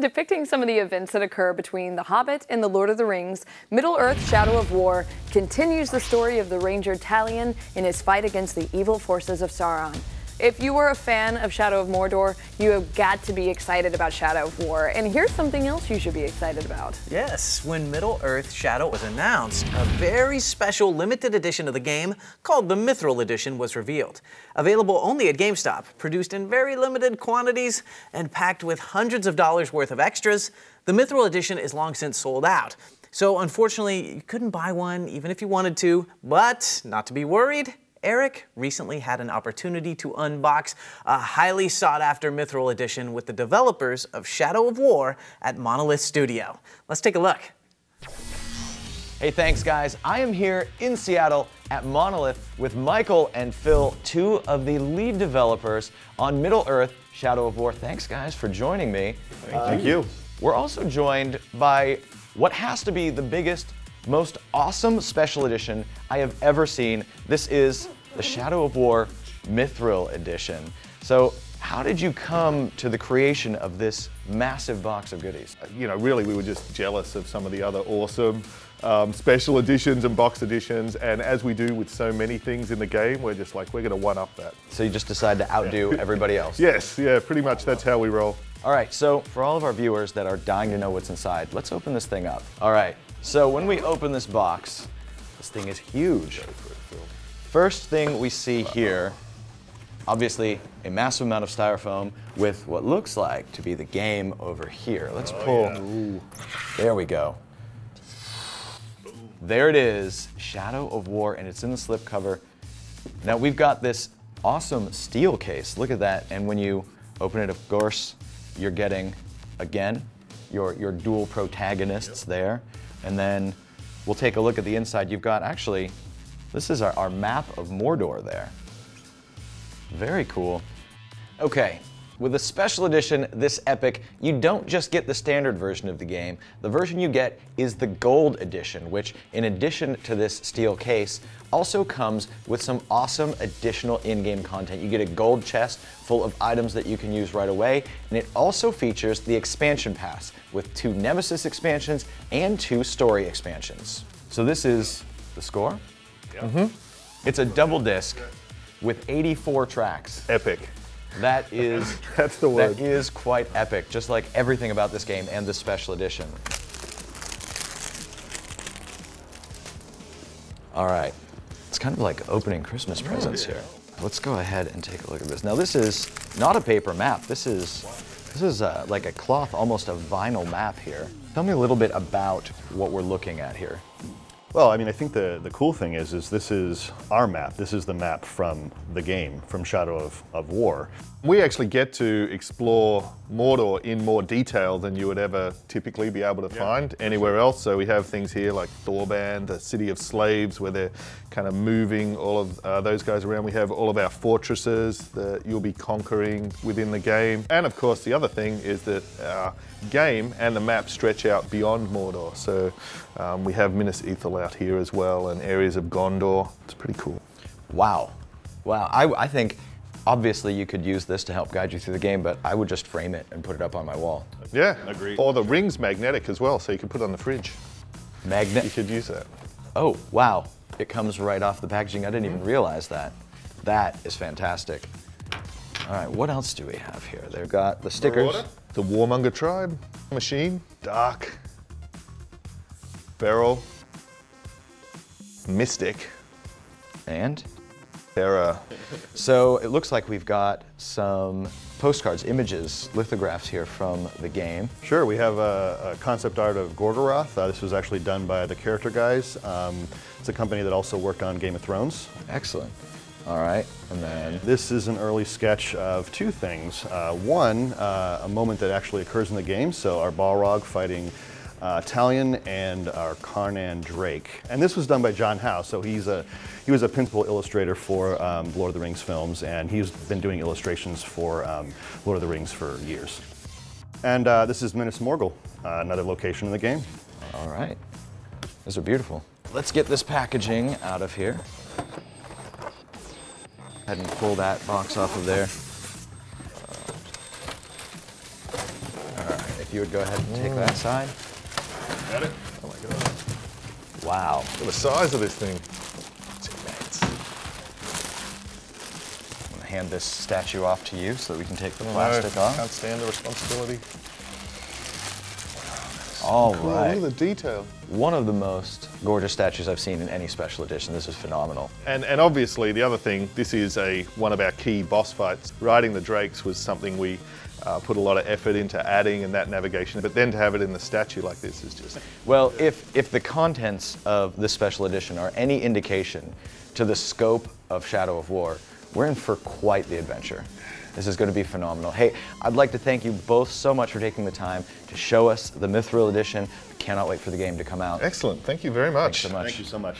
Depicting some of the events that occur between The Hobbit and The Lord of the Rings, Middle-earth: Shadow of War continues the story of the Ranger Talion in his fight against the evil forces of Sauron. If you were a fan of Shadow of Mordor, you have got to be excited about Shadow of War. And here's something else you should be excited about. Yes, when Middle-earth: Shadow was announced, a very special limited edition of the game called the Mithril Edition was revealed. Available only at GameStop, produced in very limited quantities, and packed with hundreds of dollars worth of extras, the Mithril Edition is long since sold out. So unfortunately, you couldn't buy one even if you wanted to, but not to be worried. Eric recently had an opportunity to unbox a highly sought-after Mithril Edition with the developers of Shadow of War at Monolith Studio. Let's take a look. Hey, thanks guys. I am here in Seattle at Monolith with Michael and Phil, two of the lead developers on Middle-earth: Shadow of War. Thanks guys for joining me. Thank you. We're also joined by what has to be the biggest, most awesome special edition I have ever seen. This is the Shadow of War Mithril Edition. So how did you come to the creation of this massive box of goodies? You know, really we were just jealous of some of the other awesome special editions and box editions, and as we do with so many things in the game, we're just like, we're gonna one-up that. So you just decided to outdo everybody else? Yes, yeah, pretty much that's how we roll. All right, so for all of our viewers that are dying to know what's inside, let's open this thing up. All right, so when we open this box, this thing is huge. First thing we see here, obviously a massive amount of styrofoam with what looks like to be the game over here. Let's pull, there we go. There it is, Shadow of War, and it's in the slipcover. Now we've got this awesome steel case, look at that, and when you open it, of course, you're getting, again, your dual protagonists there. And then we'll take a look at the inside. You've got, actually, this is our map of Mordor there. Very cool. Okay, with a special edition this epic, you don't just get the standard version of the game. The version you get is the Gold Edition, which, in addition to this steel case, also comes with some awesome additional in-game content. You get a gold chest full of items that you can use right away, and it also features the expansion pass with 2 Nemesis expansions and 2 story expansions. So this is the score? Yeah. It's a double disc with 84 tracks. Epic. That is, that's the word. That is quite epic, just like everything about this game and this special edition. All right, it's kind of like opening Christmas presents here. Let's go ahead and take a look at this. Now this is not a paper map. This is like a cloth, almost a vinyl map here. Tell me a little bit about what we're looking at here. Well, I mean, I think the cool thing is this is our map. This is the map from the game, from Shadow of War. We actually get to explore Mordor in more detail than you would ever typically be able to find anywhere else. So we have things here like Thorband, the city of slaves, where they're kind of moving all of those guys around. We have all of our fortresses that you'll be conquering within the game. And of course, the other thing is that our game and the map stretch out beyond Mordor. So we have Minas Ithil out here as well, and areas of Gondor. It's pretty cool. Wow. Wow, I think obviously you could use this to help guide you through the game, but I would just frame it and put it up on my wall. Yeah, agreed. Or the ring's magnetic as well, so you can put it on the fridge. Magnet? You could use that. Oh, wow. It comes right off the packaging. I didn't even realize that. That is fantastic. All right, what else do we have here? They've got the stickers. The Warmonger Tribe, Machine, Dark, Feral, Mystic, and Terra. So it looks like we've got some postcards, images, lithographs here from the game. Sure, we have a concept art of Gorgoroth. This was actually done by the Character Guys. It's a company that also worked on Game of Thrones. Excellent. All right, and then... This is an early sketch of 2 things. One, a moment that actually occurs in the game, so our Balrog fighting Talion and our Karnan Drake. And this was done by John Howe, so he was a principal illustrator for Lord of the Rings films, and he's been doing illustrations for Lord of the Rings for years. And this is Minas Morgul, another location in the game. All right, those are beautiful. Let's get this packaging out of here. Go ahead and pull that box off of there. All right. if you would go ahead and take that side. Got it? Oh my god. Wow. Look at the size of this thing. I'm going to hand this statue off to you so that we can take the plastic off. Can't stand the responsibility. All Cool, right. look at the detail. One of the most gorgeous statues I've seen in any special edition. This is phenomenal. And obviously the other thing, this is one of our key boss fights. Riding the Drakes was something we put a lot of effort into adding and that navigation, but then to have it in the statue like this is just... Well, if the contents of this special edition are any indication to the scope of Shadow of War, we're in for quite the adventure. This is going to be phenomenal. Hey, I'd like to thank you both so much for taking the time to show us the Mithril Edition. I cannot wait for the game to come out. Excellent, thank you very much. Thanks so much. Thank you so much.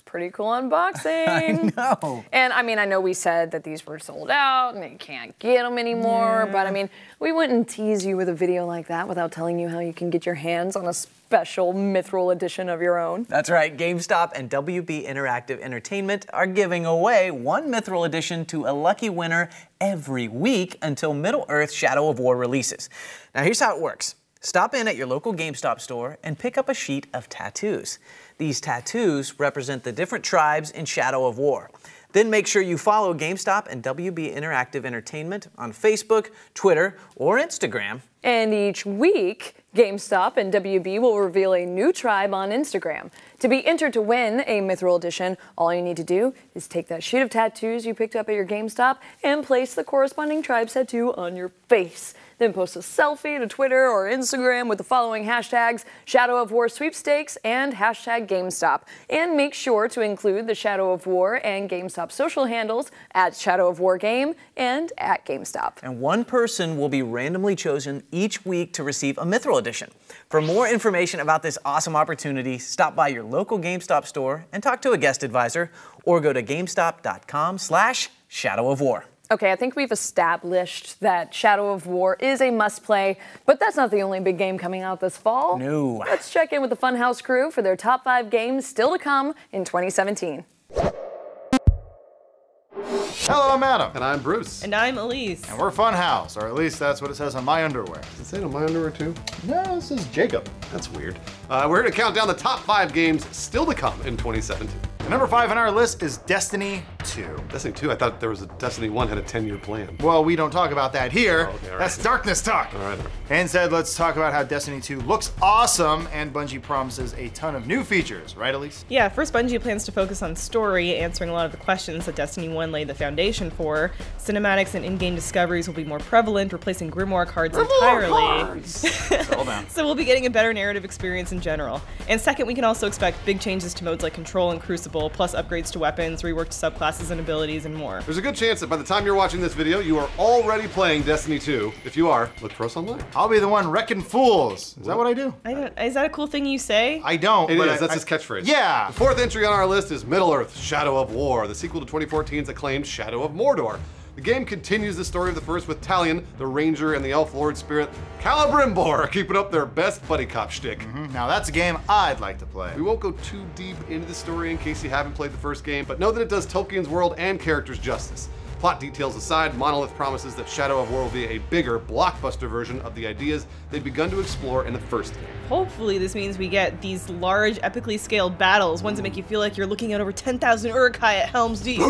Pretty cool unboxing. I know. And I mean, I know we said that these were sold out and you can't get them anymore, but I mean, we wouldn't tease you with a video like that without telling you how you can get your hands on a special Mithril edition of your own. That's right, GameStop and WB Interactive Entertainment are giving away one Mithril edition to a lucky winner every week until Middle-earth Shadow of War releases. Now here's how it works. Stop in at your local GameStop store and pick up a sheet of tattoos. These tattoos represent the different tribes in Shadow of War. Then make sure you follow GameStop and WB Interactive Entertainment on Facebook, Twitter, or Instagram. And each week, GameStop and WB will reveal a new tribe on Instagram. To be entered to win a Mithril edition, all you need to do is take that sheet of tattoos you picked up at your GameStop and place the corresponding tribe tattoo on your face. Then post a selfie to Twitter or Instagram with the following hashtags: Shadow of War Sweepstakes and hashtag GameStop. And make sure to include the Shadow of War and GameStop social handles at Shadow of War Game and at GameStop. And one person will be randomly chosen each week to receive a Mithril edition. For more information about this awesome opportunity, stop by your local GameStop store and talk to a guest advisor, or go to GameStop.com/Shadow of War. Okay, I think we've established that Shadow of War is a must-play, but that's not the only big game coming out this fall. No. Let's check in with the Funhaus crew for their top 5 games still to come in 2017. Hello, I'm Adam. And I'm Bruce. And I'm Elise. And we're Funhaus, or at least that's what it says on my underwear. Does it say on my underwear too? No, this is Jacob. That's weird. We're here to count down the top 5 games still to come in 2017. Number 5 on our list is Destiny 2. Destiny 2? I thought there was a Destiny 1 had a 10-year plan. Well, we don't talk about that here. Oh, okay, all right. That's Darkness talk. All right. Instead, let's talk about how Destiny 2 looks awesome and Bungie promises a ton of new features, right, Elise? Yeah, first Bungie plans to focus on story, answering a lot of the questions that Destiny 1 laid the foundation for. Cinematics and in-game discoveries will be more prevalent, replacing Grimoire cards entirely. Settle down. So we'll be getting a better narrative experience in general. And second, we can also expect big changes to modes like Control and Crucible, plus upgrades to weapons, reworked subclasses and abilities, and more. There's a good chance that by the time you're watching this video, you are already playing Destiny 2. If you are, look for us online. I'll be the one wrecking fools. Is that what I do? Is that a cool thing you say? I don't. It but is. That's his catchphrase. Yeah. The 4th entry on our list is Middle-earth Shadow of War, the sequel to 2014's acclaimed Shadow of Mordor. The game continues the story of the first with Talion, the Ranger, and the Elf Lord Spirit Celebrimbor keeping up their best buddy cop shtick. Now that's a game I'd like to play. We won't go too deep into the story in case you haven't played the first game, but know that it does Tolkien's world and characters justice. Plot details aside, Monolith promises that Shadow of War will be a bigger, blockbuster version of the ideas they'd begun to explore in the first game. Hopefully this means we get these large, epically scaled battles, ones that make you feel like you're looking at over 10,000 Uruk-hai at Helm's Deep.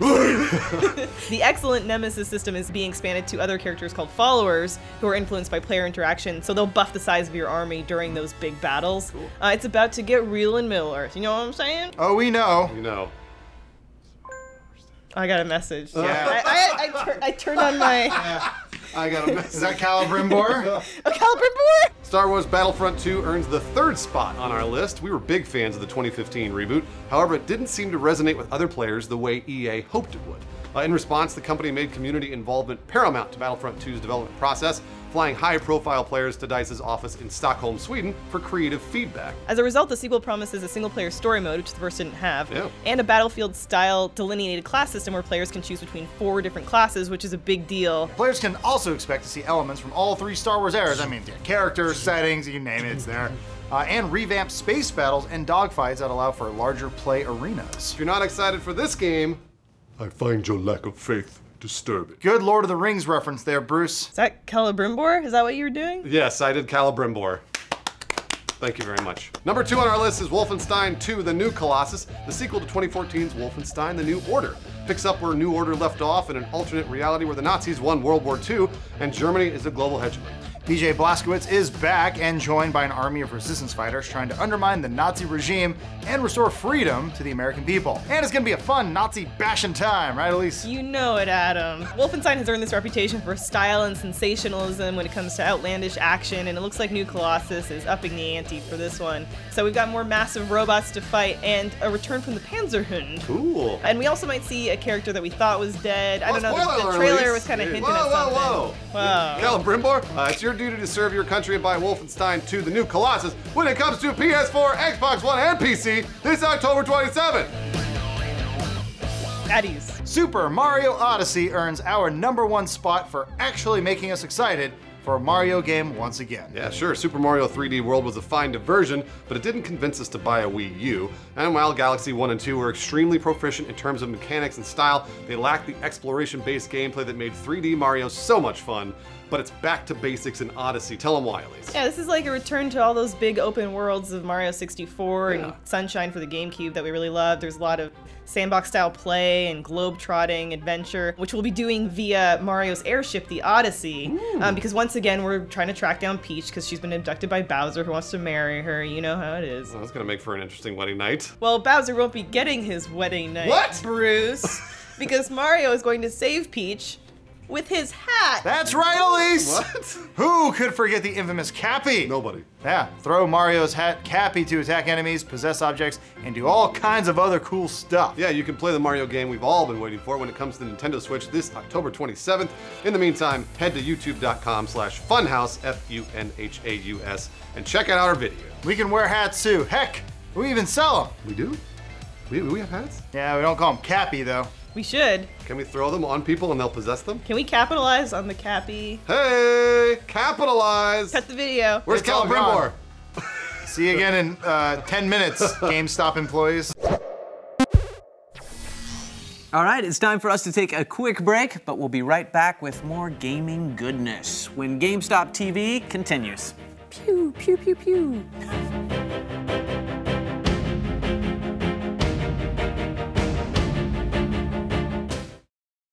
The excellent Nemesis system is being expanded to other characters called followers, who are influenced by player interaction, so they'll buff the size of your army during those big battles. Cool. It's about to get real in Middle-earth, you know what I'm saying? Oh, we know. You know. I got a message. Yeah. I turned on my... I got a message. Is that Celebrimbor? A Celebrimbor? Star Wars Battlefront 2 earns the 3rd spot on our list. We were big fans of the 2015 reboot. However, it didn't seem to resonate with other players the way EA hoped it would. In response, the company made community involvement paramount to Battlefront 2's development process, flying high-profile players to DICE's office in Stockholm, Sweden for creative feedback. As a result, the sequel promises a single-player story mode, which the first didn't have, Yeah. and a Battlefield-style delineated class system where players can choose between 4 different classes, which is a big deal. Players can also expect to see elements from all 3 Star Wars eras. I mean, characters, settings, you name it, it's there. And revamped space battles and dogfights that allow for larger play arenas. If you're not excited for this game, I find your lack of faith disturbing. Good Lord of the Rings reference there, Bruce. Is that Celebrimbor? Is that what you were doing? Yes, I did Celebrimbor. Thank you very much. Number 2 on our list is Wolfenstein II, The New Colossus, the sequel to 2014's Wolfenstein: The New Order. Picks up where New Order left off in an alternate reality where the Nazis won World War II and Germany is a global hegemon. PJ Blazkowicz is back and joined by an army of resistance fighters trying to undermine the Nazi regime and restore freedom to the American people. And it's gonna be a fun Nazi bashing time, right, Elise? You know it, Adam. Wolfenstein has earned this reputation for style and sensationalism when it comes to outlandish action, and it looks like New Colossus is upping the ante for this one. So we've got more massive robots to fight and a return from the Panzerhund. Cool. And we also might see a character that we thought was dead. I don't know, spoiler the trailer release. was kind of hinting Whoa, at something. whoa, whoa. Celebrimbor, it's your duty to serve your country and buy Wolfenstein II: The New Colossus when it comes to PS4, Xbox One, and PC this October 27th. At ease. Super Mario Odyssey earns our #1 spot for actually making us excited for a Mario game once again. Yeah, sure, Super Mario 3D World was a fine diversion, but it didn't convince us to buy a Wii U. And while Galaxy 1 and 2 were extremely proficient in terms of mechanics and style, they lacked the exploration-based gameplay that made 3D Mario so much fun. But it's back to basics in Odyssey. Tell them why, Elise. Yeah, this is like a return to all those big open worlds of Mario 64 and Sunshine for the GameCube that we really loved. There's a lot of sandbox-style play and globe-trotting adventure, which we'll be doing via Mario's airship, the Odyssey. Because once again, we're trying to track down Peach because she's been abducted by Bowser, who wants to marry her. You know how it is. Well, that's gonna make for an interesting wedding night. Well, Bowser won't be getting his wedding night, What? Bruce, because Mario is going to save Peach with his hat. That's right, Elise! What? Who could forget the infamous Cappy? Nobody. Yeah, throw Mario's hat Cappy to attack enemies, possess objects, and do all kinds of other cool stuff. Yeah, you can play the Mario game we've all been waiting for when it comes to the Nintendo Switch this October 27th. In the meantime, head to youtube.com/funhaus, Funhaus, and check out our video. We can wear hats too. Heck, we even sell them. We do? We have hats? Yeah, we don't call them Cappy though. We should. Can we throw them on people and they'll possess them? Can we capitalize on the Cappy? Hey, capitalize! Cut the video. Where's It's all Celebrimbor? See you again in 10 minutes, GameStop employees. All right, it's time for us to take a quick break, but we'll be right back with more gaming goodness when GameStop TV continues. Pew, pew, pew, pew.